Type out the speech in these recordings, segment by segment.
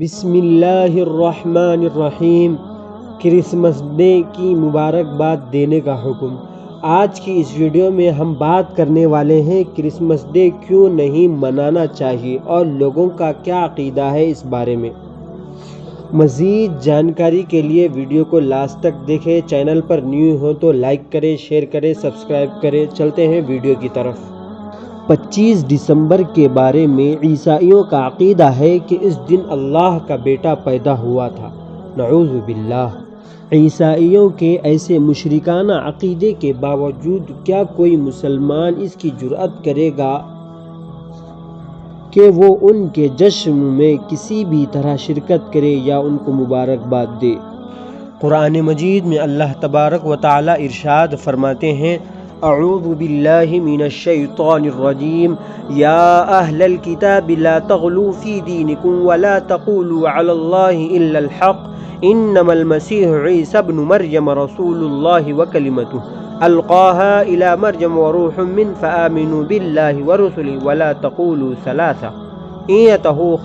بسم اللہ الرحمن الرحیم۔ کرسمس ڈے کی مبارکباد دینے کا حکم۔ آج کی اس ویڈیو میں ہم بات کرنے والے ہیں کرسمس ڈے کیوں نہیں منانا چاہیے اور لوگوں کا کیا عقیدہ ہے اس بارے میں۔ مزید جانکاری کے لیے ویڈیو کو لاسٹ تک دیکھیں۔ چینل پر نیو ہو تو لائک کریں، شیئر کریں، سبسکرائب کریں۔ چلتے ہیں ویڈیو کی طرف۔ 25 دسمبر کے بارے میں عیسائیوں کا عقیدہ ہے کہ اس دن اللہ کا بیٹا پیدا ہوا تھا۔ نعوذ باللہ۔ عیسائیوں کے ایسے مشرکانہ عقیدے کے باوجود کیا کوئی مسلمان اس کی جرأت کرے گا کہ وہ ان کے جشن میں کسی بھی طرح شرکت کرے یا ان کو مبارکباد دے؟ قرآن مجید میں اللہ تبارک و تعالی ارشاد فرماتے ہیں: اعوذ باللہ من الشیطان الرجیم یا اہل الکتاب لا تغلوا فی دینکم ولا تقولوا علی اللہ الا الحق انما المسیح عیسی ابن مریم رسول اللہ وکلمتہ القاها الى مریم وروح من فآمنوا باللہ ورسلہ ولا تقولوا ثلاثہ انتہوا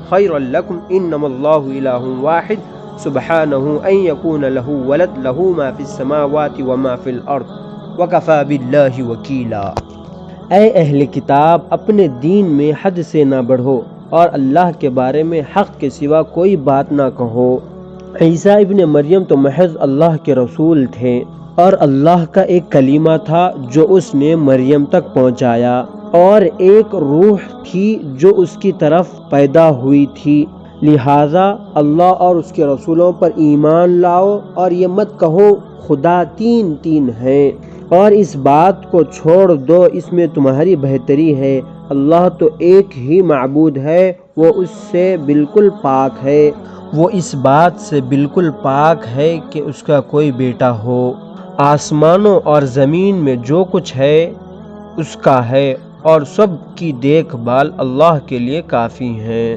خیرا لکم انما اللہ الہ واحد سبحانہ ان یکون له ولد له ما فی السماوات وما فی الارض وَكَفَى بِاللَّهِ وَكِيلًا۔ اے اہل کتاب، اپنے دین میں حد سے نہ بڑھو اور اللہ کے بارے میں حق کے سوا کوئی بات نہ کہو۔ عیسیٰ ابن مریم تو محض اللہ کے رسول تھے اور اللہ کا ایک کلمہ تھا جو اس نے مریم تک پہنچایا، اور ایک روح تھی جو اس کی طرف پیدا ہوئی تھی۔ لہٰذا اللہ اور اس کے رسولوں پر ایمان لاؤ اور یہ مت کہو خدا تین ہے، اور اس بات کو چھوڑ دو، اس میں تمہاری بہتری ہے۔ اللہ تو ایک ہی معبود ہے، وہ اس سے بالکل پاک ہے، وہ اس بات سے بالکل پاک ہے کہ اس کا کوئی بیٹا ہو۔ آسمانوں اور زمین میں جو کچھ ہے اس کا ہے، اور سب کی دیکھ بھال اللہ کے لیے کافی ہے۔